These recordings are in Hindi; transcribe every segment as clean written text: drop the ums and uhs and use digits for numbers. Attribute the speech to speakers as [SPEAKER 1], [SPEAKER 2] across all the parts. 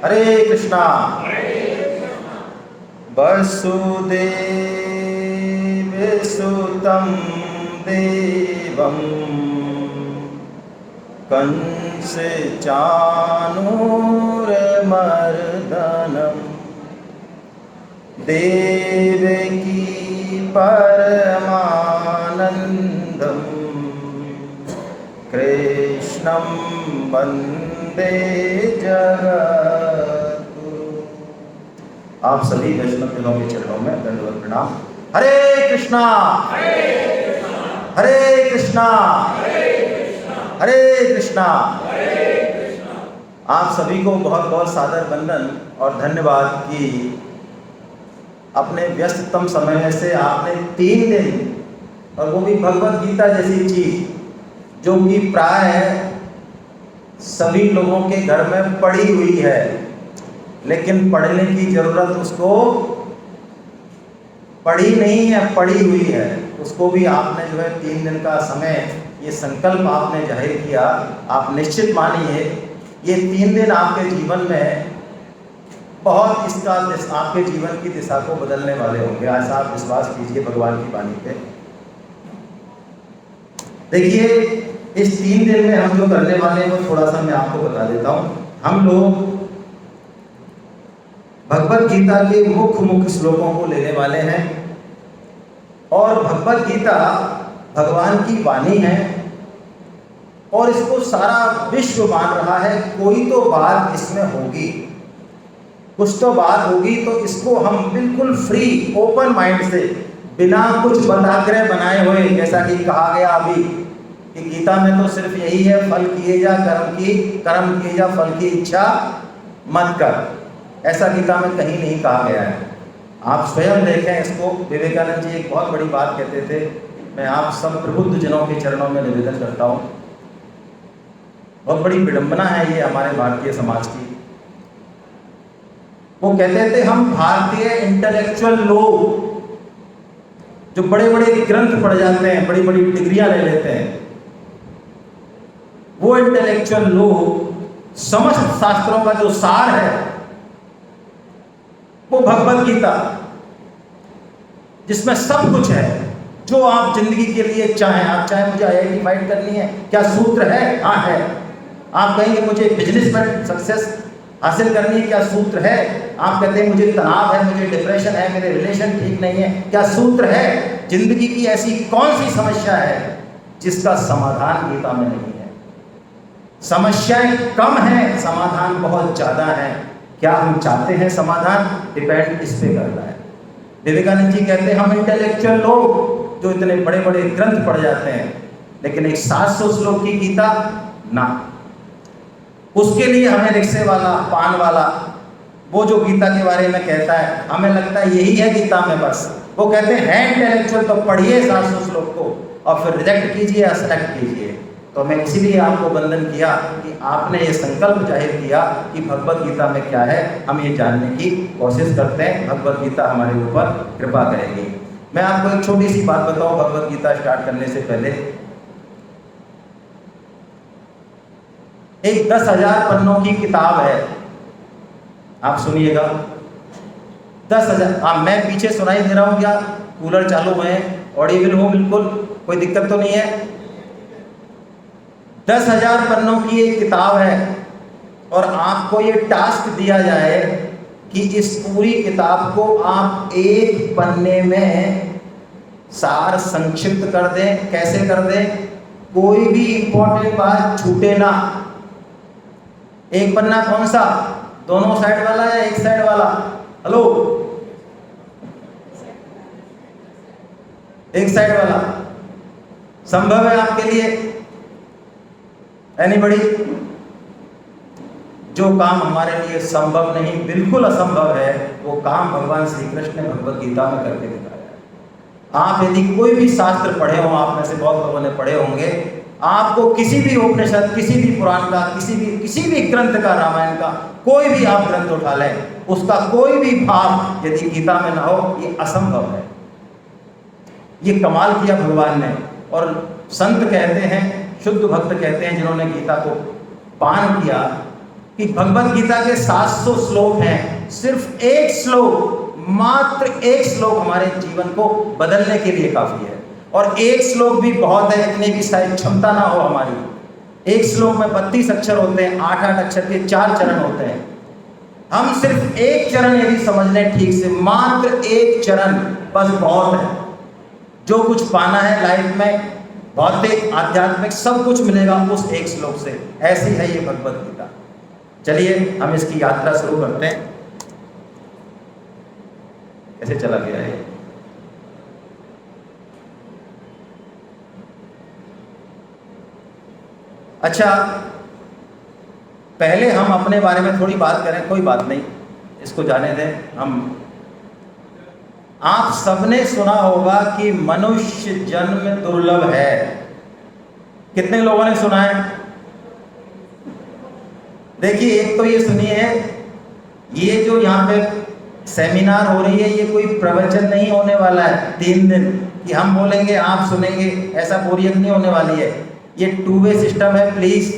[SPEAKER 1] हरे कृष्णा। वसुदेव सुतं देवं कंस चाणूरमर्दनं देवकी परमानंदं कृष्णं वंदे जगद्गुरु। आप सभी वैष्णव जनों के चरणों में दंडवत प्रणाम। हरे कृष्णा हरे कृष्णा हरे कृष्णा। आप सभी को बहुत बहुत सादर वंदन और धन्यवाद कि अपने व्यस्ततम समय में से आपने 3 दिन, और वो भी भगवत गीता जैसी चीज जो कि प्राय सभी लोगों के घर में पड़ी हुई है, लेकिन पढ़ने की जरूरत उसको पड़ी नहीं है, पड़ी हुई है, उसको भी आपने जो है 3 दिन का समय, ये संकल्प आपने जाहिर किया। आप निश्चित मानिए ये 3 दिन आपके जीवन में बहुत आपके जीवन की दिशा को बदलने वाले होंगे। ऐसा आप विश्वास कीजिए भगवान की वाणी पे। देखिए इस 3 दिन में हम जो करने वाले हैं वो थोड़ा सा मैं आपको बता देता हूँ। हम लोग भगवत गीता के मुख्य श्लोकों को लेने वाले हैं, और भगवत गीता भगवान की वाणी है और इसको सारा विश्व मान रहा है। कोई तो बात इसमें होगी, कुछ तो बात होगी, तो इसको हम बिल्कुल फ्री ओपन माइंड से, बिना कुछ बंधाग्रह बनाए हुए, जैसा कि कहा गया अभी कि गीता में तो सिर्फ यही है, फल किए जा कर्म किए जा, फल की इच्छा मत कर। ऐसा गीता में कहीं नहीं कहा गया है। आप स्वयं देखें इसको। विवेकानंद जी एक बहुत बड़ी बात कहते थे, मैं आप सब प्रबुद्ध जनों के चरणों में निवेदन करता हूँ। बहुत बड़ी विडंबना है ये हमारे भारतीय समाज की। वो कहते थे हम भारतीय इंटेलेक्चुअल लोग जो बड़े बड़े ग्रंथ पढ़ जाते हैं, बड़ी बड़ी डिग्रियां ले लेते हैं, वो इंटेलेक्चुअल लोग समस्त शास्त्रों का जो सार है वो भगवत गीता, जिसमें सब कुछ है जो आप जिंदगी के लिए चाहें। आप चाहें मुझे IIT फाइट करनी है, क्या सूत्र है? हाँ है। आप कहेंगे मुझे बिजनेस में सक्सेस हासिल करनी है, क्या सूत्र है? आप कहते हैं मुझे तनाव है, मुझे डिप्रेशन है, मेरे रिलेशन ठीक नहीं है, क्या सूत्र है? जिंदगी की ऐसी कौन सी समस्या है जिसका समाधान गीता में नहीं है? समस्याएं कम हैं, समाधान बहुत ज्यादा है। क्या हम चाहते हैं समाधान? डिपेंड इस पे करता है। विवेकानंद जी कहते हैं हम इंटेलेक्चुअल लोग जो इतने बड़े बड़े ग्रंथ पढ़ जाते हैं, लेकिन एक 700 श्लोक की गीता ना, उसके लिए हमें रिक्शे वाला, पान वाला, वो जो गीता के बारे में कहता है, हमें लगता है यही है गीता में बस। वो कहते हैं इंटेलेक्चुअल तो पढ़िए 700 श्लोक को और फिर रिजेक्ट कीजिए या सेलेक्ट कीजिए। तो मैं इसीलिए आपको वंदन किया कि आपने ये संकल्प जाहिर किया कि भगवत गीता में क्या है, हम ये जानने की कोशिश करते हैं। भगवत गीता हमारे ऊपर कृपा करेगी। मैं आपको एक छोटी सी बात बताऊं भगवत गीता स्टार्ट करने से पहले। एक 10,000 पन्नों की किताब है, आप सुनिएगा। 10,000। हाँ, मैं पीछे सुनाई दे रहा हूँ क्या? कूलर चालू है, ऑडिबल हो बिल्कुल, कोई दिक्कत तो नहीं है? 10,000 पन्नों की एक किताब है और आपको ये टास्क दिया जाए कि इस पूरी किताब को आप एक पन्ने में सार संक्षिप्त कर दें। कैसे कर दें? कोई भी इंपॉर्टेंट बात छूटे ना। एक पन्ना कौन सा? दोनों साइड वाला या एक साइड वाला? हेलो, एक साइड वाला संभव है आपके लिए? एनीबॉडी? जो काम हमारे लिए संभव नहीं, बिल्कुल असंभव है, वो काम भगवान श्री कृष्ण ने भगवत गीता में करके दिखाया है। आप यदि कोई भी शास्त्र पढ़े हो, आप में से बहुत लोगों ने पढ़े होंगे, आपको किसी भी उपनिषद, किसी भी पुराण का, किसी भी ग्रंथ का, रामायण का कोई भी आप ग्रंथ उठा लें, उसका कोई भी भाव यदि गीता में ना हो, ये असंभव है। ये कमाल किया भगवान ने। और संत कहते हैं, शुद्ध भक्त कहते हैं, जिन्होंने गीता को पान किया, कि भगवत गीता के 700 श्लोक हैं, सिर्फ एक श्लोक, मात्र एक श्लोक हमारे जीवन को बदलने के लिए काफी है। और एक श्लोक भी बहुत है, इतने की शायद क्षमता ना हो हमारी। एक श्लोक में 32 अक्षर होते हैं, 8-8 अक्षर के 4 चरण होते हैं। हम सिर्फ एक चरण यदि समझ लें ठीक से, मात्र एक चरण बस बहुत है। जो कुछ पाना है लाइफ में, भौतिक आध्यात्मिक सब कुछ मिलेगा उस एक श्लोक से। ऐसी है ये भगवत गीता। चलिए हम इसकी यात्रा शुरू करते हैं। कैसे चला गया है? अच्छा, पहले हम अपने बारे में थोड़ी बात करें। कोई बात नहीं, इसको जाने दें। आप सबने सुना होगा कि मनुष्य जन्म दुर्लभ है। कितने लोगों ने सुना है? देखिए, एक तो ये सुनिए, ये जो यहाँ पे सेमिनार हो रही है, ये कोई प्रवचन नहीं होने वाला है 3 दिन कि हम बोलेंगे आप सुनेंगे, ऐसा बोरियत नहीं होने वाली है। ये 2 वे सिस्टम है। प्लीज़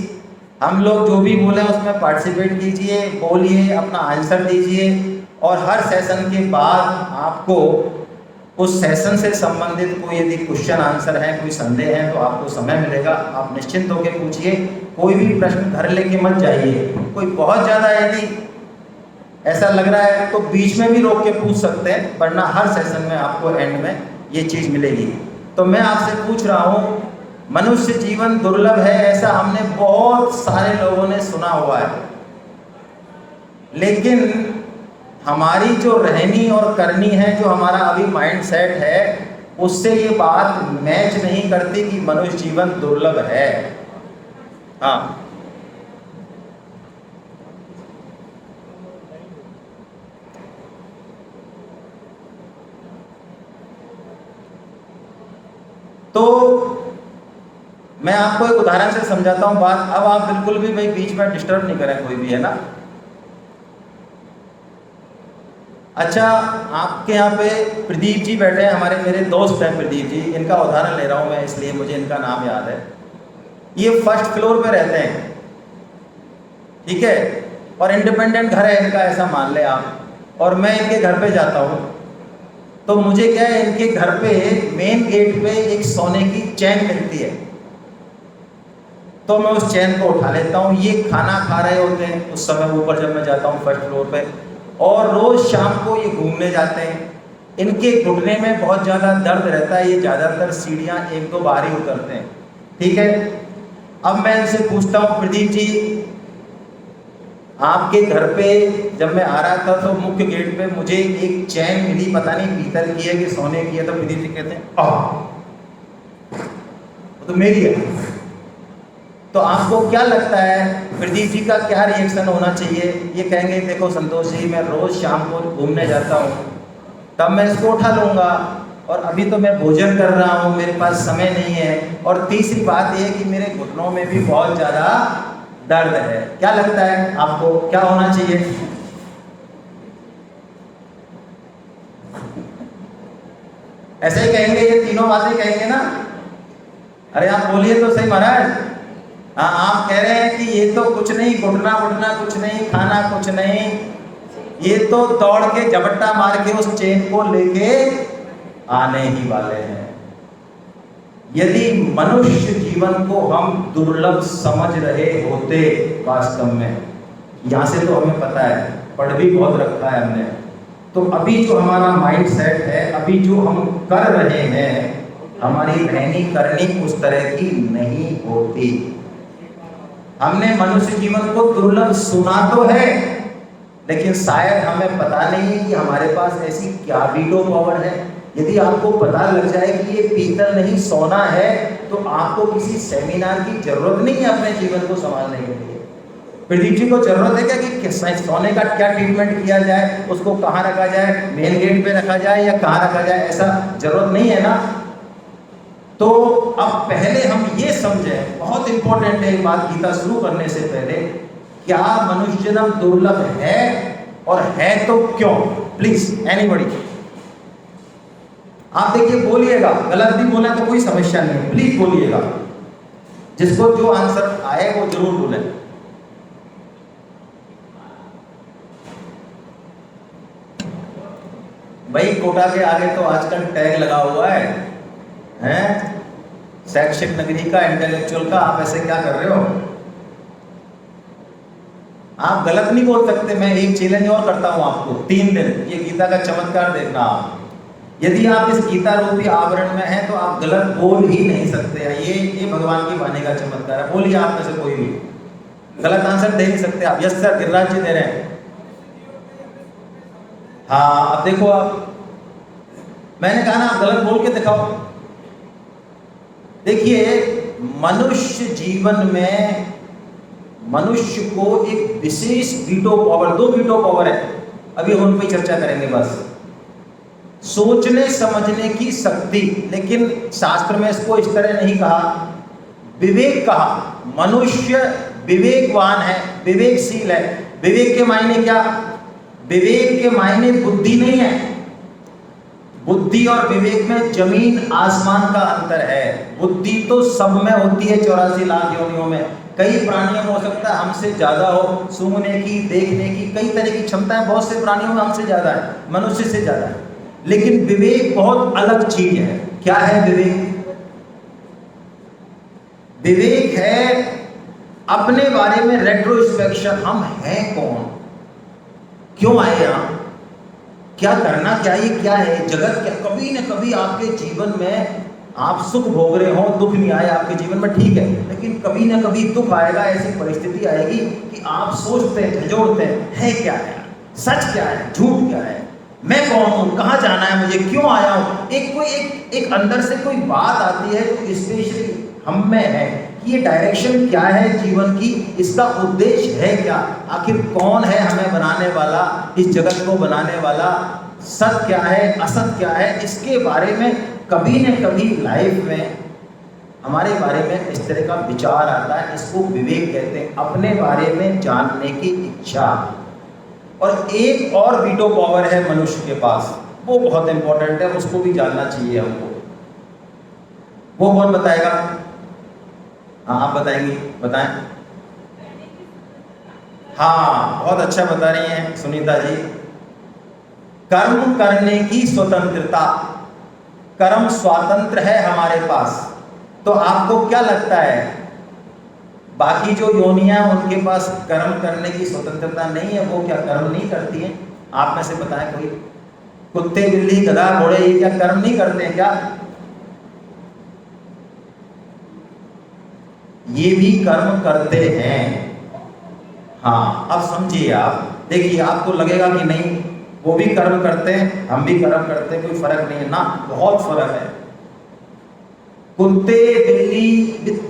[SPEAKER 1] हम लोग जो भी बोले उसमें पार्टिसिपेट कीजिए, बोलिए, अपना आंसर दीजिए। और हर सेशन के बाद आपको उस सेशन से संबंधित कोई यदि क्वेश्चन आंसर है, कोई संदेह है, तो आपको समय मिलेगा। आप निश्चिंत होकर पूछिए, कोई भी प्रश्न घर लेके मत जाइए। कोई बहुत ज़्यादा यदि ऐसा लग रहा है तो बीच में भी रोक के पूछ सकते हैं, वरना हर सेशन में आपको एंड में ये चीज़ मिलेगी। तो मैं आपसे पूछ रहा हूँ, मनुष्य जीवन दुर्लभ है, ऐसा हमने बहुत सारे लोगों ने सुना हुआ है, लेकिन हमारी जो रहनी और करनी है, जो हमारा अभी माइंड सेट है, उससे ये बात मैच नहीं करती कि मनुष्य जीवन दुर्लभ है। हाँ, तो मैं आपको एक उदाहरण से समझाता हूँ बात। अब आप बिल्कुल भी भाई बीच में डिस्टर्ब नहीं करें कोई भी, है ना। अच्छा, आपके यहाँ पे प्रदीप जी बैठे हैं, हमारे मेरे दोस्त हैं प्रदीप जी। इनका उदाहरण ले रहा हूँ मैं, इसलिए मुझे इनका नाम याद है। ये 1st फ्लोर पे रहते हैं, ठीक है, और इंडिपेंडेंट घर है इनका, ऐसा मान ले आप। और मैं इनके घर पे जाता हूँ तो मुझे क्या है, इनके घर पे मेन गेट पे एक सोने की चैन मिलती है। तो मैं उस चैन को उठा लेता हूँ। ये खाना खा रहे होते हैं उस समय ऊपर, जब मैं जाता हूँ 1st फ्लोर पे। और रोज़ शाम को ये घूमने जाते हैं। इनके घुटने में बहुत ज़्यादा दर्द रहता है, ये ज़्यादातर सीढ़ियाँ 1-2 बार ही उतरते हैं, ठीक है। अब मैं इनसे पूछता हूँ, प्रदीप जी आपके घर पे जब मैं आ रहा था तो मुख्य गेट पे मुझे एक चैन मिली, पता नहीं पीतल की है कि सोने की है। तो प्रदीप जी कहते हैं वो तो मेरी है। तो आपको क्या लगता है प्रदीप जी का क्या रिएक्शन होना चाहिए? ये कहेंगे देखो संतोष जी, मैं रोज़ शाम को घूमने जाता हूँ, तब मैं इसको उठा लूँगा, और अभी तो मैं भोजन कर रहा हूँ, मेरे पास समय नहीं है। और तीसरी बात ये कि मेरे घुटनों में भी बहुत ज़्यादा दर्द है। क्या लगता है आपको क्या होना चाहिए? ऐसे ही कहेंगे, ये तीनों बातें कहेंगे ना। अरे आप बोलिए तो सही महाराज। हाँ, आप कह रहे हैं कि ये तो कुछ नहीं, घुटना वुटना कुछ नहीं, खाना कुछ नहीं, ये तो दौड़ के झपट्टा मार के उस चेन को लेके आने ही वाले हैं। यदि मनुष्य जीवन को हम दुर्लभ समझ रहे होते, वास्तव में यहाँ से तो हमें पता है, पढ़ भी बहुत रखा है हमने, तो अभी जो हमारा माइंड सेट है, अभी जो हम कर रहे हैं, हमारी रहनी करनी उस तरह की नहीं होती। हमने मनुष्य जीवन को दुर्लभ सुना तो है, लेकिन शायद हमें पता नहीं है कि हमारे पास ऐसी क्या वीटो पावर है। यदि आपको पता लग जाए कि ये पीतल नहीं सोना है, तो आपको किसी सेमिनार की जरूरत नहीं है अपने जीवन को संभालने के लिए। प्रदीप जी को जरूरत है क्या कि सोने का क्या ट्रीटमेंट किया जाए, उसको कहाँ रखा जाए, मेन गेट पे रखा जाए या कहाँ रखा जाए, ऐसा जरूरत नहीं है ना। तो अब पहले हम ये समझें, बहुत इंपॉर्टेंट है ये बात गीता शुरू करने से पहले, क्या मनुष्य जन्म दुर्लभ है, और है तो क्यों? प्लीज एनीबॉडी, आप देखिए, बोलिएगा, गलत भी बोले तो कोई समस्या नहीं है, प्लीज बोलिएगा। जिसको जो आंसर आए वो जरूर बोले। कोटा के आगे तो आजकल टैग लगा हुआ है, हैं? शैक्षिक नगरी का, इंटेलेक्चुअल का। आप ऐसे क्या कर रहे हो? आप गलत नहीं बोल सकते। मैं एक चैलेंज और करता हूं आपको, 3 दिन ये गीता का चमत्कार देखना आप। यदि आप इस गीता रूपी आवरण में हैं तो आप गलत बोल ही नहीं सकते हैं। ये भगवान की वाणी का चमत्कार है। बोलिए आप में से कोई भी गलत आंसर दे नहीं सकते आप। यस सर, गिरिराज जी दे रहे हैं। हाँ, अब देखो आप, मैंने कहा ना आप गलत बोल के दिखाओ। देखिए, मनुष्य जीवन में मनुष्य को एक विशेष वीटो पावर, 2 वीटो पावर है, अभी हम उन पर चर्चा करेंगे। बस सोचने समझने की शक्ति, लेकिन शास्त्र में इसको इस तरह नहीं कहा, विवेक कहा। मनुष्य विवेकवान है, विवेकशील है। विवेक के मायने क्या? विवेक के मायने बुद्धि नहीं है। बुद्धि और विवेक में जमीन आसमान का अंतर है। बुद्धि तो सब में होती है, 84 लाख योनियों में। कई प्राणियों में हो सकता है हमसे ज्यादा हो, सूंघने की, देखने की, कई तरह की क्षमताएं बहुत से प्राणियों में हमसे ज्यादा है, मनुष्य से ज्यादा है। लेकिन विवेक बहुत अलग चीज है। क्या है विवेक? विवेक है अपने बारे में रेट्रोस्पेक्शन। हम हैं कौन, क्यों आए यहाँ, क्या करना चाहिए, क्या है जगत, क्या। कभी न कभी आपके जीवन में आप सुख भोग रहे हो, दुख नहीं आए आपके जीवन में, ठीक है, लेकिन कभी ना कभी दुख आएगा। ऐसी परिस्थिति आएगी कि आप सोचते हैं, झंझोड़ते हैं, है क्या है, सच क्या है, झूठ क्या है, मैं कौन हूँ, कहाँ जाना है मुझे, क्यों आया हूँ। एक अंदर से कोई बात आती है जो स्पेशली हम में है कि ये डायरेक्शन क्या है जीवन की, इसका उद्देश्य है क्या, आखिर कौन है हमें बनाने वाला, इस जगत को बनाने वाला, सत्य क्या है, असत क्या है। इसके बारे में कभी न कभी लाइफ में हमारे बारे में इस तरह का विचार आता है। इसको विवेक कहते हैं, अपने बारे में जानने की इच्छा। और एक और वीटो पावर है मनुष्य के पास, वो बहुत इंपॉर्टेंट है, उसको भी जानना चाहिए हमको। वो कौन बताएगा? हाँ, आप बताएंगी, बताएं। हाँ, बहुत अच्छा बता रही हैं सुनीता जी। कर्म करने की स्वतंत्रता, कर्म स्वातंत्र है हमारे पास। तो आपको क्या लगता है, बाकी जो योनियां उनके पास कर्म करने की स्वतंत्रता नहीं है, वो क्या कर्म नहीं करती हैं? आप में से बताएं कोई। कुत्ते, बिल्ली, गधा, घोड़े, ये क्या कर्म नहीं करते हैं क्या? ये भी कर्म करते हैं। हाँ, अब समझिए आप, देखिए आपको लगेगा कि नहीं वो भी कर्म करते हैं, हम भी कर्म करते हैं, कोई फर्क नहीं है ना, बहुत फर्क है। कुत्ते, बिल्ली,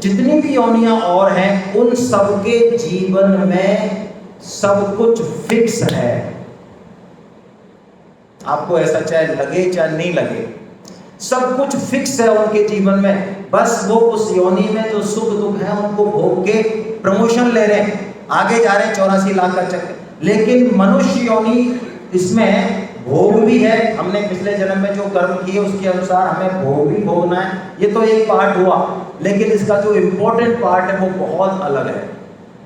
[SPEAKER 1] जितनी भी योनियां और हैं, उन सबके जीवन में सब कुछ फिक्स है। आपको ऐसा चाहे लगे चाहे नहीं लगे, सब कुछ फिक्स है उनके जीवन में। बस वो उस योनि में जो सुख दुख है उनको भोग के प्रमोशन ले रहे हैं, आगे जा रहे हैं 84 लाख का चक्कर। लेकिन मनुष्य योनि, इसमें भोग भी है। हमने पिछले जन्म में जो कर्म किए उसके अनुसार हमें भोग भी भोगना है। ये तो एक पार्ट हुआ, लेकिन इसका जो इम्पोर्टेंट पार्ट है वो बहुत अलग है।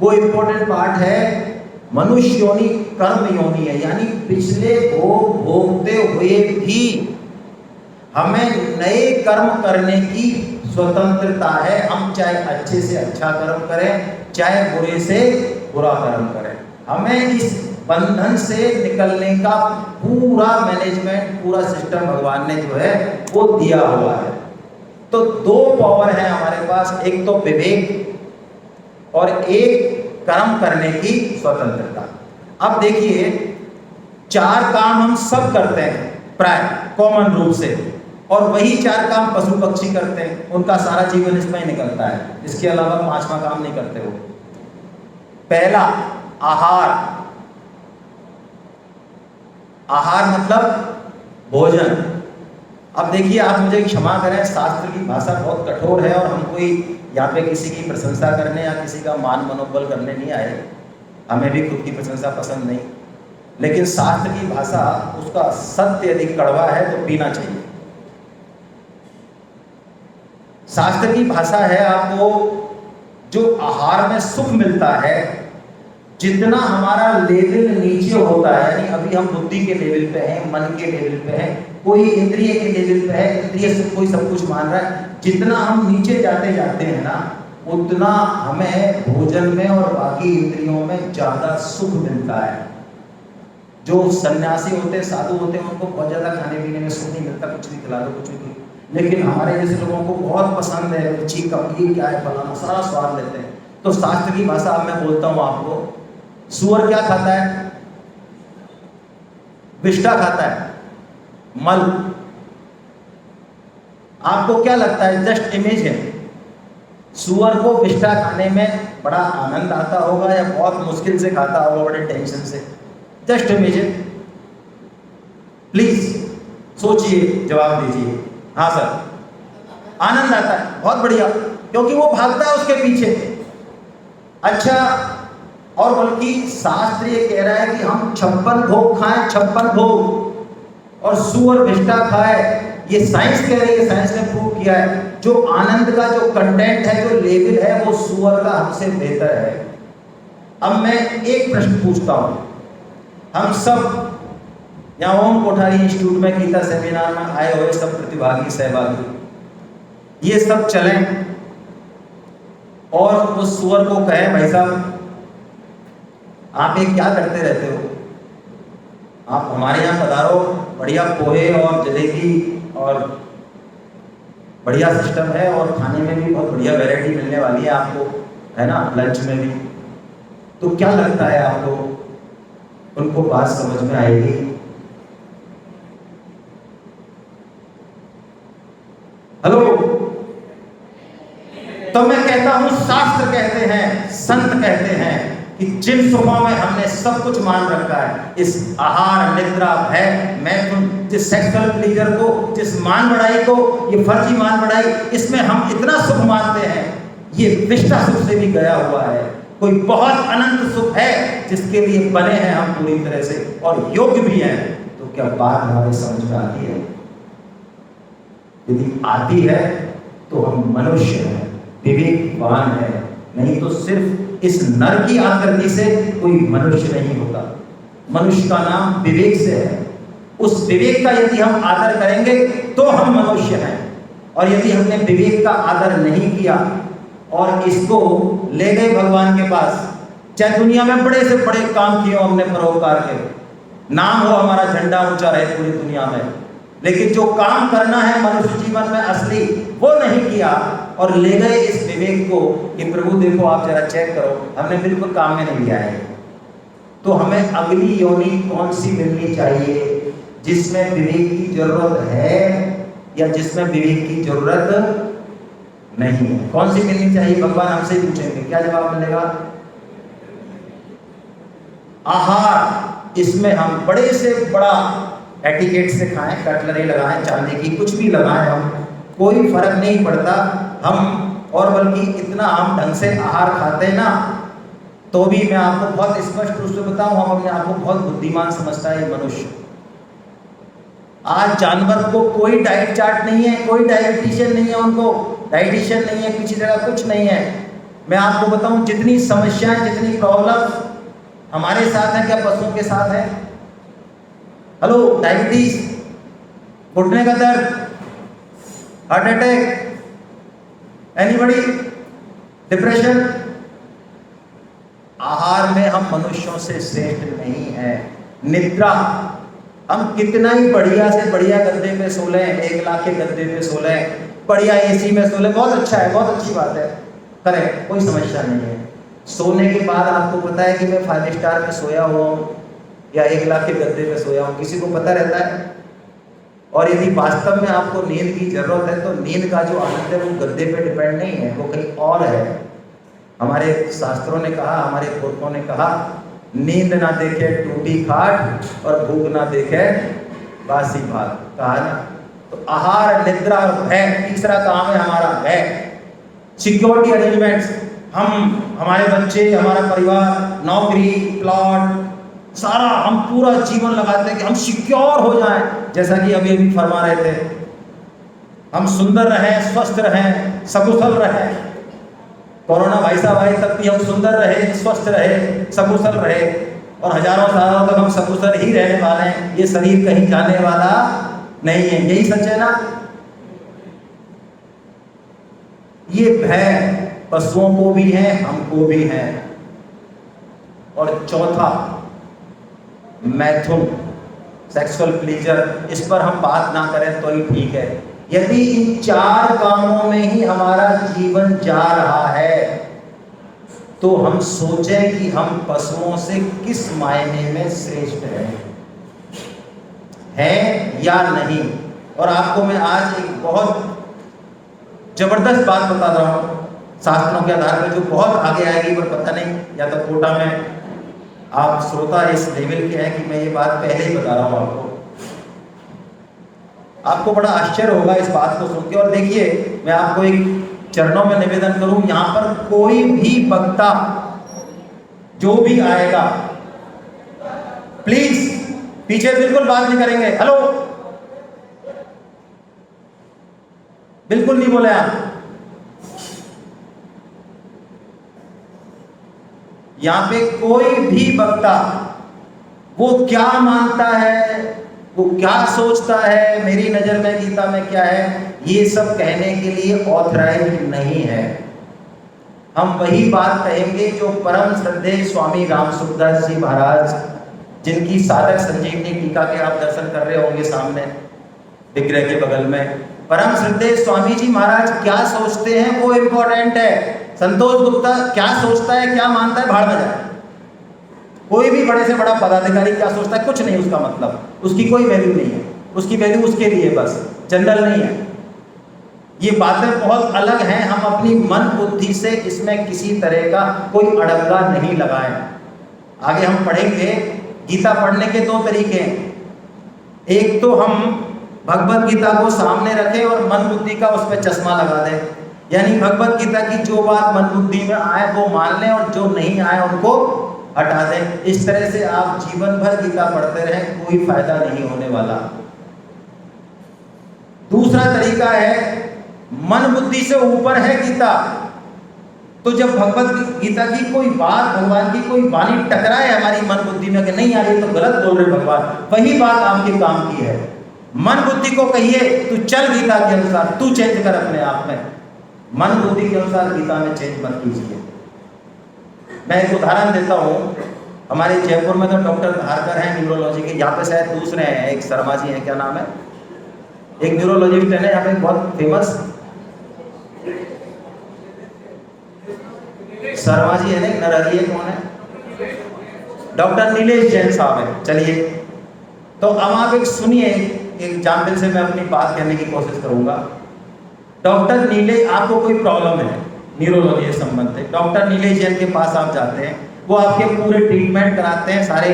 [SPEAKER 1] वो इम्पोर्टेंट पार्ट है मनुष्य योनि कर्म योनि है, यानी पिछले भोग भोगते हुए भी हमें नए कर्म करने की स्वतंत्रता है। हम चाहे अच्छे से अच्छा कर्म करें, चाहे बुरे से बुरा कर्म करें। हमें इस बंधन से निकलने का पूरा मैनेजमेंट, पूरा सिस्टम भगवान ने जो है वो दिया हुआ है। तो 2 पावर है हमारे पास, एक तो विवेक और एक कर्म करने की स्वतंत्रता। अब देखिए, 4 काम हम सब करते हैं प्राय कॉमन रूप से, और वही 4 काम पशु पक्षी करते हैं, उनका सारा जीवन इसमें ही निकलता है। इसके अलावा 5वां काम नहीं करते वो। पहला, आहार। आहार मतलब भोजन। अब देखिए, आप मुझे क्षमा करें, शास्त्र की भाषा बहुत कठोर है और हम कोई यहाँ पे किसी की प्रशंसा करने या किसी का मान मनोबल करने नहीं आए। हमें भी खुद की प्रशंसा पसंद नहीं, लेकिन शास्त्र की भाषा, उसका सत्य यदि कड़वा है तो पीना चाहिए। शास्त्र की भाषा है, आपको जो आहार में सुख मिलता है, जितना हमारा लेवल नीचे होता है, यानी अभी हम बुद्धि के लेवल पे हैं, मन के लेवल पे हैं, कोई इंद्रिय के लेवल पे है, इंद्रिय से कोई सब कुछ मान रहा है, जितना हम नीचे जाते जाते हैं ना, उतना हमें भोजन में और बाकी इंद्रियों में ज्यादा सुख मिलता है। जो सन्यासी होते हैं, साधु होते हैं, उनको बहुत ज्यादा खाने पीने में सुख नहीं मिलता, कुछ भी खिला दो कुछ भी। लेकिन हमारे जैसे लोगों को बहुत पसंद है, रुचि का ये क्या है फलाना, सारा स्वाद लेते हैं। तो शास्त्र की भाषा अब मैं बोलता हूँ आपको, सूअर क्या खाता है? विष्ठा खाता है, मल। आपको क्या लगता है? जस्ट इमेज है। सूअर को विष्ठा खाने में बड़ा आनंद आता होगा या बहुत मुश्किल से खाता होगा, बड़े टेंशन से? जस्ट इमेज है। प्लीज सोचिए, जवाब दीजिए। हाँ सर, आनंद आता है, बहुत बढ़िया, क्योंकि वो भागता है उसके पीछे। अच्छा, और बल्कि शास्त्र ये कह रहा है कि हम 56 भोग खाएं, 56 भोग, और सूअर विष्ठा खाए। ये साइंस कह रही है, साइंस ने प्रूव किया है। जो आनंद का जो कंटेंट है, जो लेवल है, वो सूअर का हमसे बेहतर है। अब मैं एक प्रश्न पूछता हूं, हम सब यहाँ ओम कोठारी इंस्टीट्यूट में गीता सेमिनार में आए हुए सब प्रतिभागी सहभागी, ये सब चलें और उस सूअर को कहें, भाई साहब आप ये क्या करते रहते हो, आप हमारे यहाँ पधारो, बढ़िया पोहे और जलेबी और बढ़िया सिस्टम है, और खाने में भी बहुत बढ़िया वैरायटी मिलने वाली है आपको, है ना, लंच में भी। तो क्या लगता है आपको, उनको बात समझ में आएगी? हेलो? तो मैं कहता हूं, शास्त्र कहते हैं, संत कहते हैं कि जिन सुखों में हमने सब कुछ मान रखा है, इस आहार, निद्रा, भय, मैथुन, जिस सेक्सुअल प्लीजर को, जिस मान बढ़ाई को, ये फर्जी मान बढ़ाई, इसमें हम इतना सुख मानते हैं, ये विष्ठा सुख से भी गया हुआ है। कोई बहुत अनंत सुख है जिसके लिए बने हैं हम पूरी तरह से, और योग्य भी हैं। तो क्या बात हमारी समझ में आती है? यदि आती है तो हम मनुष्य हैं, विवेकवान है, नहीं तो सिर्फ इस नर की आकृति से कोई मनुष्य नहीं होता। मनुष्य का नाम विवेक से है। उस विवेक का यदि हम आदर करेंगे तो हम मनुष्य हैं, और यदि हमने विवेक का आदर नहीं किया और इसको ले गए भगवान के पास, चाहे दुनिया में बड़े से बड़े काम किए हमने परोपकार के, नाम हो हमारा झंडा ऊंचा रहे पूरी दुनिया में, लेकिन जो काम करना है मनुष्य जीवन में असली, वो नहीं किया और ले गए इस विवेक को कि प्रभु देखो आप जरा चेक करो, हमने बिल्कुल काम में नहीं लिया है। तो हमें अगली योनि कौन सी मिलनी चाहिए, जिसमें विवेक की जरूरत है या जिसमें विवेक की जरूरत नहीं है? कौन सी मिलनी चाहिए? भगवान हमसे पूछेंगे, क्या जवाब मिलेगा? आहार, इसमें हम बड़े से बड़ा एटिकेट से खाएं, कटलरी लगाएं, चांदी की कुछ भी लगाएं, हम कोई फर्क नहीं पड़ता हम, और बल्कि इतना हम ढंग से आहार खाते हैं ना, तो भी मैं आपको बहुत स्पष्ट रूप से बताऊं, हम अपने आप को बहुत बुद्धिमान समझता है ये मनुष्य। आज जानवर को कोई डाइट चार्ट नहीं है, कोई डायबिटिशियन नहीं है, उनको डाइटिशियन नहीं है, किसी जगह कुछ नहीं है। मैं आपको बताऊं, जितनी समस्याएं, जितनी प्रॉब्लम हमारे साथ हैं, क्या पशुओं के साथ है? हेलो, डायबिटीज, घुटने का दर्द, हार्ट अटैक, एनीबॉडी, डिप्रेशन। आहार में हम मनुष्यों से श्रेष्ठ नहीं है। निद्रा, हम कितना ही बढ़िया से बढ़िया गद्दे पे सो लें, 1 लाख के गद्दे पे सो लें, बढ़िया एसी में सो लें, बहुत अच्छा है, बहुत अच्छी बात है, करें, कोई समस्या नहीं है। सोने के बाद आपको पता है कि मैं 5 स्टार में सोया हुआ हूँ या 1 लाख के गद्दे पे सोया हूँ, किसी को पता रहता है? और यदि वास्तव में आपको नींद की जरूरत है, तो नींद का जो आनंद है वो गद्दे पे डिपेंड नहीं है, वो कहीं और है। हमारे शास्त्रों ने कहा, हमारे पुरखों ने कहा, नींद ना देखे टूटी खाट और भूख ना देखे बासी भात, कहा ना। तो आहार, निद्रा और भय, तीसरा काम है हमारा भय। सिक्योरिटी अरेंजमेंट्स, हमारे बच्चे, हमारा परिवार, नौकरी, प्लॉट, सारा हम पूरा जीवन लगाते हैं कि हम सिक्योर हो जाएं, जैसा कि अभी अभी फरमा रहे थे, हम सुंदर रहें, स्वस्थ रहें, सकुशल रहें। कोरोना भाई साहब आए तब भी हम सुंदर रहे, स्वस्थ रहे, सकुशल रहे, और हजारों सालों तक हम सकुशल ही रहने वाले हैं। ये शरीर कहीं जाने वाला नहीं है, यही सच है ना। ये भय पशुओं को भी है, हमको भी है। और चौथा, मैथुन, सेक्सुअल प्लीजर, इस पर हम बात ना करें तो ही ठीक है। यदि इन 4 कामों में ही हमारा जीवन जा रहा है तो हम सोचें कि हम पशुओं से किस मायने में श्रेष्ठ हैं या नहीं। और आपको मैं आज एक बहुत जबरदस्त बात बता रहा हूं शास्त्रों के आधार पर, जो बहुत आगे आएगी, पर पता नहीं या तो कोटा में आप श्रोता इस लेवल के हैं कि मैं ये बात पहले ही बता रहा हूं आपको। आपको बड़ा आश्चर्य होगा इस बात को सुन के। और देखिए, मैं आपको एक चरणों में निवेदन करूं, यहां पर कोई भी वक्ता जो भी आएगा, प्लीज पीछे बिल्कुल बात नहीं करेंगे। हेलो, बिल्कुल नहीं बोले आप। यहां पे कोई भी वक्ता वो क्या मानता है, वो क्या सोचता है, मेरी नजर में गीता में क्या है, ये सब कहने के लिए ऑथराइज नहीं है। हम वही बात कहेंगे जो परम श्रद्धेय स्वामी राम सुखदास जी महाराज, जिनकी साधक संजीवनी टीका के आप दर्शन कर रहे होंगे सामने विग्रह के बगल में, परम श्रद्धेय स्वामी जी महाराज क्या सोचते हैं वो इंपॉर्टेंट है। संतोष गुप्ता क्या सोचता है, क्या मानता है, भाड़ में जाए। कोई भी बड़े से बड़ा पदाधिकारी क्या सोचता है, कुछ नहीं उसका मतलब, उसकी कोई वैल्यू नहीं है। उसकी वैल्यू उसके लिए बस, जनरल नहीं है। ये बातें बहुत अलग हैं। हम अपनी मन बुद्धि से इसमें किसी तरह का कोई अड़ंगा नहीं लगाएं। आगे हम पढ़ेंगे, गीता पढ़ने के 2 तरीके हैं। एक तो हम भगवत गीता को सामने रखें और मन बुद्धि का उस पर चश्मा लगा दें, यानी भगवत गीता की जो बात मन बुद्धि में आए वो मान लें और जो नहीं आए उनको हटा दें। इस तरह से आप जीवन भर गीता पढ़ते रहें, कोई फायदा नहीं होने वाला। दूसरा तरीका है, मन बुद्धि से ऊपर है गीता, तो जब भगवत गीता की कोई बात, भगवान की कोई वाणी टकराए हमारी मन बुद्धि में कि नहीं यार ये तो गलत बोल रहे भगवान, वही बात आपके काम की है। मन बुद्धि को कहिए तू चल गीता के अनुसार, तू चेंज कर अपने आप में। मन बुद्धि के अनुसार गीता में चेंज मत कीजिए। मैं एक उदाहरण देता हूँ। हमारे जयपुर में तो डॉक्टर धारकर हैं न्यूरोलॉजी के, यहाँ पे शायद दूसरे हैं, एक शर्मा जी हैं, क्या नाम है, एक न्यूरोलॉजिस्ट है यहाँ पे बहुत फेमस, शर्मा जी है ना, नरहरिए कौन है, डॉक्टर नीलेश जैन साहब है। चलिए, तो अब आप एक सुनिए, एक एग्जाम्पल से मैं अपनी बात कहने की कोशिश करूंगा। डॉक्टर नीलेश, आपको कोई प्रॉब्लम है न्यूरोलॉजी से संबंधित, डॉक्टर नीलेश जैन के पास आप जाते हैं, वो आपके पूरे ट्रीटमेंट कराते हैं, सारे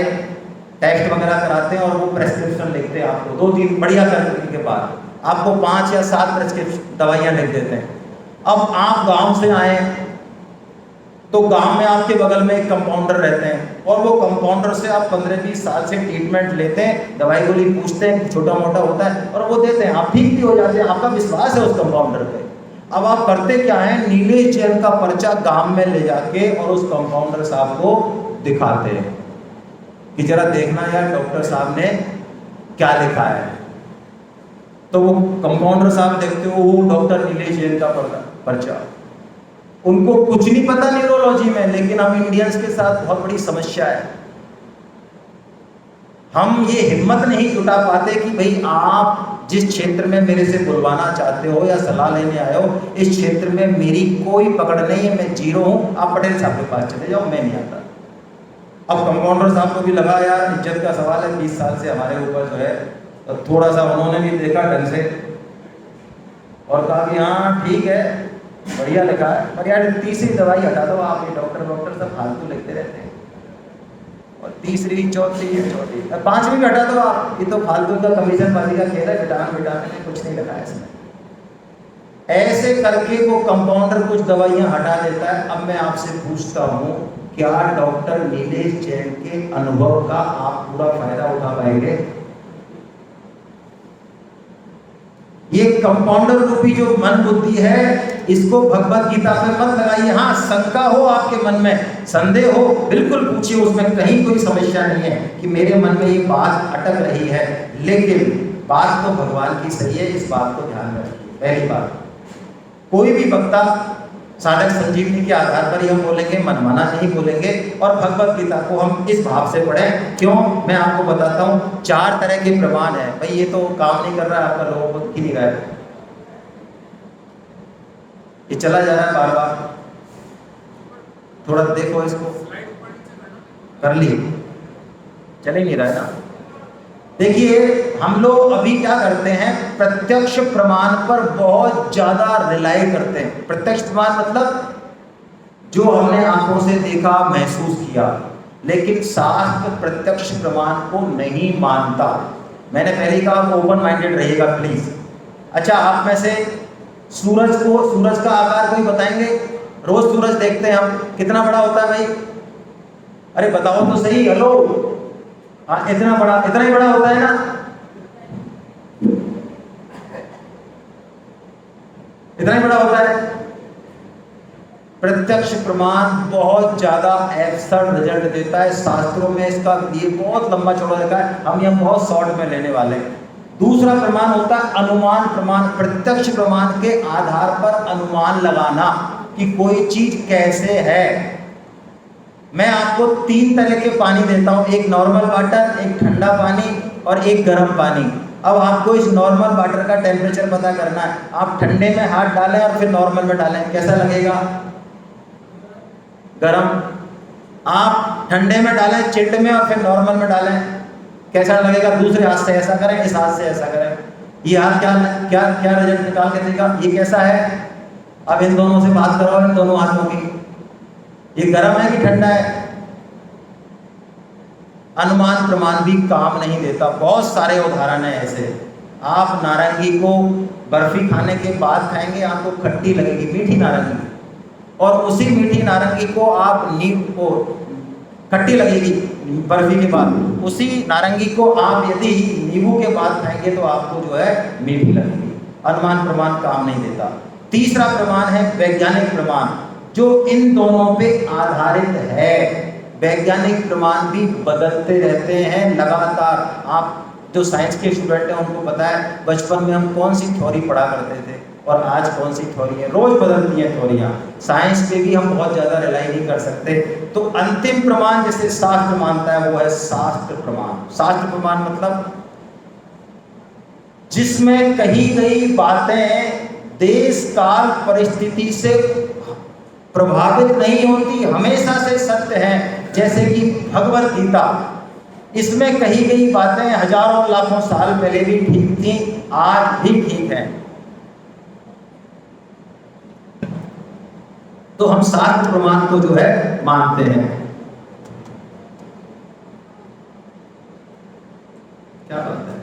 [SPEAKER 1] टेस्ट वगैरह कराते हैं और वो प्रेस्क्रिप्शन लिखते हैं आपको। 2-3 बढ़िया करने के बाद आपको 5 या 7 प्रेस्क्रिप्शन दवाइयाँ लिख देते हैं। अब आप गाँव से आए तो गांव में आपके बगल में एक कंपाउंडर रहते हैं और वो कंपाउंडर से आप 15-20 साल से ट्रीटमेंट लेते हैं, दवाई गोली पूछते हैं, छोटा मोटा होता है और वो देते हैं, आप ठीक भी हो जाते हैं, आपका विश्वास है उस कंपाउंडर पे। अब आप करते क्या है, नीलेश जैन का पर्चा गांव में ले जाके और उस कंपाउंडर साहब को दिखाते हैं कि जरा देखना यार डॉक्टर साहब ने क्या लिखा है। तो वो कंपाउंडर साहब देखते हो, वो डॉक्टर नीलेश जैन का पर्चा, उनको कुछ नहीं पता न्यूरोलॉजी में, लेकिन हम इंडियंस के साथ बहुत बड़ी समस्या है। हम ये हिम्मत नहीं जुटा पाते कि भाई आप जिस क्षेत्र में मेरे से बुलवाना चाहते हो या सलाह लेने आए हो, इस क्षेत्र में मेरी कोई पकड़ नहीं है, मैं जीरो हूं, आप पटेल साहब के पास चले जाओ, मैं नहीं आता। अब कंपाउंडर साहब को भी लगा यार इज्जत का सवाल है, 20 साल से हमारे ऊपर जो है, तो थोड़ा सा उन्होंने भी देखा ढंग से और कहा कि हाँ ठीक है, बढ़िया लिखा है, पर यार तीसरी दवाई हटा दो आप, ये डॉक्टर सब फालतू लिखते रहते हैं, और तीसरी चौथी 5वीं भी हटा दो आप, ये तो फालतू का कमीशन बाजी का खेल है, विटामिन कुछ नहीं लिखा है इसमें। ऐसे करके वो कंपाउंडर कुछ दवाइयां हटा देता है। अब मैं आपसे पूछता हूँ, क्या डॉक्टर नीलेश जैन के अनुभव का आप पूरा फायदा उठा पाएंगे? ये कंपाउंडर रूपी जो मन बुद्धि है, इसको भगवत गीता पे मत लगाइए। हाँ, शंका हो आपके मन में, संदेह हो, बिल्कुल पूछिए, उसमें कहीं कोई समस्या नहीं है कि मेरे मन में ये बात अटक रही है, लेकिन बात तो भगवान की सही है, इस बात को ध्यान में रखिए। पहली बात, कोई भी वक्ता साधक संजीवनी के आधार पर ही हम बोलेंगे, मनमाना नहीं बोलेंगे। और भगवत गीता को हम इस भाव से पढ़ें। क्यों, मैं आपको बताता हूँ। 4 तरह के प्रमाण है। भाई ये तो काम नहीं कर रहा है आपका, लोगों को दिख नहीं रहा है, ये चला जा रहा है बार बार, थोड़ा देखो इसको, कर लिए, चल ही नहीं रहा है ना। देखिए, हम लोग अभी क्या करते हैं, प्रत्यक्ष प्रमाण पर बहुत ज्यादा रिलाई करते हैं। प्रत्यक्ष प्रमाण मतलब जो हमने आंखों से देखा, महसूस किया, लेकिन शास्त्र प्रत्यक्ष प्रमाण को नहीं मानता। मैंने पहले ही कहा, ओपन माइंडेड रहिएगा प्लीज। अच्छा, आप में से सूरज का आकार कोई बताएंगे? रोज सूरज देखते हैं हम, कितना बड़ा होता है भाई? अरे बताओ तो सही, हेलो। हाँ, इतना ही बड़ा होता है ना। इतना ही बड़ा होता है। प्रत्यक्ष प्रमाण बहुत ज्यादा एब्सर्ड रिजल्ट देता है। शास्त्रों में इसका ये बहुत लंबा चौड़ा लिखा है, हम ये बहुत शॉर्ट में लेने वाले हैं। दूसरा प्रमाण होता है अनुमान प्रमाण। प्रत्यक्ष प्रमाण के आधार पर अनुमान लगाना कि कोई चीज कैसे है। मैं आपको 3 तरह के पानी देता हूं, एक नॉर्मल वाटर, एक ठंडा पानी और एक गर्म पानी। अब आपको इस नॉर्मल वाटर का टेम्परेचर पता करना है। आप ठंडे में हाथ डालें और फिर नॉर्मल में डालें, कैसा लगेगा? गर्म। आप ठंडे में डालें चिल्ड में और फिर नॉर्मल में डालें, कैसा लगेगा? दूसरे हाथ से ऐसा करें, इस हाथ से ऐसा करें। ये हाथ क्या क्या रिजल्ट निकाल के देगा? ये कैसा है? अब इन दोनों से बात करो, इन दोनों हाथों की, ये गर्म है कि ठंडा है? अनुमान प्रमाण भी काम नहीं देता। बहुत सारे उदाहरण है ऐसे। आप नारंगी को बर्फी खाने के बाद खाएंगे, आपको खट्टी लगेगी, मीठी नारंगी, और उसी मीठी नारंगी को आप खट्टी लगेगी बर्फी के बाद। उसी नारंगी को आप यदि नींबू के बाद खाएंगे तो आपको जो है मीठी लगेगी। अनुमान प्रमाण काम नहीं देता। तीसरा प्रमाण है वैज्ञानिक प्रमाण, जो इन दोनों पे आधारित है। वैज्ञानिक प्रमाण भी बदलते रहते हैं लगातार। आप जो साइंस के स्टूडेंट हैं उनको पता है बचपन में हम कौन सी थ्योरी पढ़ा करते थे और आज कौन सी थ्योरी है। रोज बदलती हैं थ्योरियाँ। साइंस पे भी हम बहुत ज़्यादा रिलाई नहीं कर सकते। तो अंतिम प्रमाण जिसे शास्त्र मानता है वो है शास्त्र प्रमाण। शास्त्र प्रमाण मतलब जिसमें कही गई बातें देश काल परिस्थिति से प्रभावित नहीं होती, हमेशा से सत्य है। जैसे कि भगवत गीता, इसमें कही गई बातें हजारों लाखों साल पहले भी ठीक थी, आज भी ठीक है। तो हम शास्त्र प्रमाण को जो है मानते हैं। क्या बात है,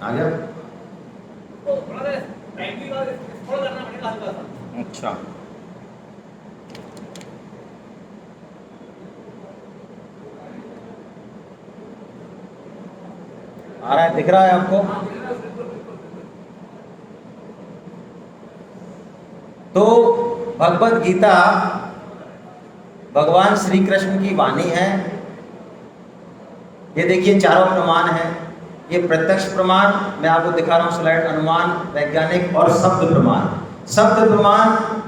[SPEAKER 1] आ गया? अच्छा, आ रहा है, दिख रहा है आपको? तो भगवत गीता भगवान श्री कृष्ण की वाणी है। ये देखिए चारों प्रमाण हैं। ये प्रत्यक्ष प्रमाण मैं आपको दिखा रहा हूँ स्लाइड, अनुमान, वैज्ञानिक और शब्द प्रमाण। शब्द प्रमाण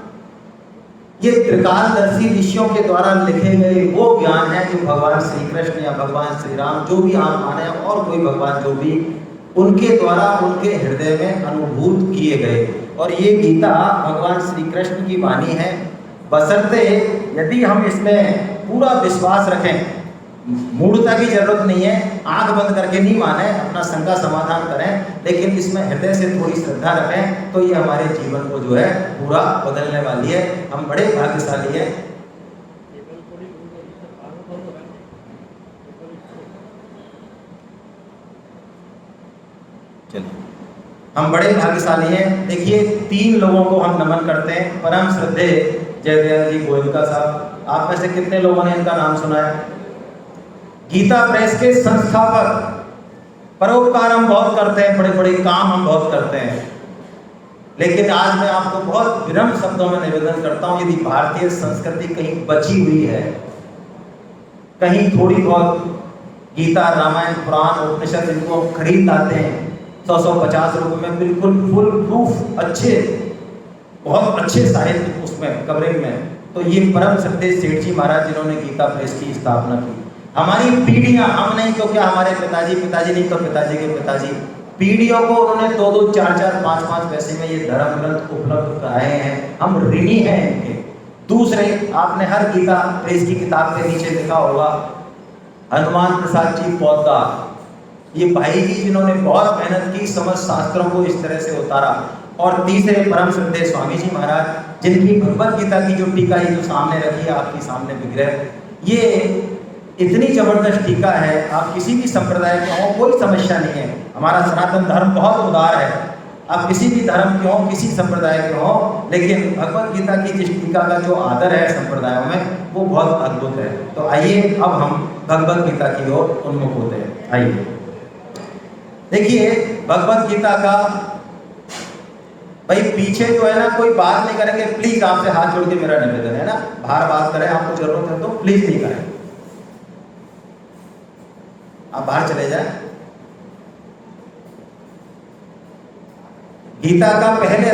[SPEAKER 1] ये त्रिकालदर्शी ऋषियों के द्वारा लिखे गए वो ज्ञान है जो भगवान श्री कृष्ण या भगवान श्री राम, जो भी आप माने, और कोई भगवान जो भी, उनके द्वारा उनके हृदय में अनुभूत किए गए। और ये गीता भगवान श्री कृष्ण की वाणी है। बशर्ते यदि हम इसमें पूरा विश्वास रखें, मूढ़ता की जरूरत नहीं है, आंख बंद करके नहीं माने, अपना शंका समाधान करें, लेकिन इसमें हृदय से थोड़ी श्रद्धा रखें, तो ये हमारे जीवन को जो है पूरा बदलने वाली है। हम बड़े भाग्यशाली हैं। चलिए, हम बड़े भाग्यशाली हैं। देखिए 3 लोगों को हम नमन करते हैं। परम श्रद्धे जयदयाल जी गोयनका साहब, आप में से कितने लोगों ने इनका नाम सुना है? गीता प्रेस के संस्थापक परोपकार हम बहुत करते हैं, बड़े बड़े काम हम बहुत करते हैं, लेकिन आज मैं आपको बहुत विनम्र शब्दों में निवेदन करता हूं, यदि भारतीय संस्कृति कहीं बची हुई है, कहीं थोड़ी बहुत गीता, रामायण, पुराण, उपनिषद इनको खरीद लाते हैं 100-150 रुपए में, बिल्कुल फुल प्रूफ अच्छे, बहुत अच्छे साहित्य उसमें कवरिंग में, तो ये परम श्रद्धेय सेठ जी महाराज जिन्होंने गीता प्रेस की स्थापना की। हमारी पीढ़ियां, हम नहीं तो क्या हमारे पिताजी, पिताजी नहीं तो पिताजी के पिताजी, पीढ़ियों को उन्होंने 2-2, 4-4, 5-5 पैसे में ये धर्म ग्रंथ उपलब्ध कराए हैं, हम ऋणी हैं इनके। दूसरे, आपने हर गीता प्रेस की किताब के नीचे लिखा होगा हनुमान प्रसाद जी पोद्दार, ये भाई जी जिन्होंने बहुत मेहनत की, समस्त शास्त्रों को इस तरह से उतारा। और तीसरे परम श्रद्धेय स्वामी जी महाराज, जिनकी भगवत गीता की जो टीका ये जो सामने रखी है आपके सामने विग्रह, ये इतनी जबरदस्त टीका है, आप किसी भी संप्रदाय के हो कोई समस्या नहीं है। हमारा सनातन धर्म बहुत उदार है, आप किसी भी धर्म के हो, किसी संप्रदाय के हो, लेकिन भगवत गीता की जिस टीका का जो आदर है संप्रदायों में, वो बहुत अद्भुत है। तो आइए अब हम भगवत गीता की ओर उन्मुख होते हैं। आइए देखिए भगवत गीता का, भाई पीछे जो है ना कोई बात नहीं करेंगे, प्लीज आपसे हाथ जोड़ के मेरा निवेदन है ना, बाहर बात करें, आपको जरूरत है तो प्लीज नहीं करें, आप बाहर चले जाएं। गीता का पहले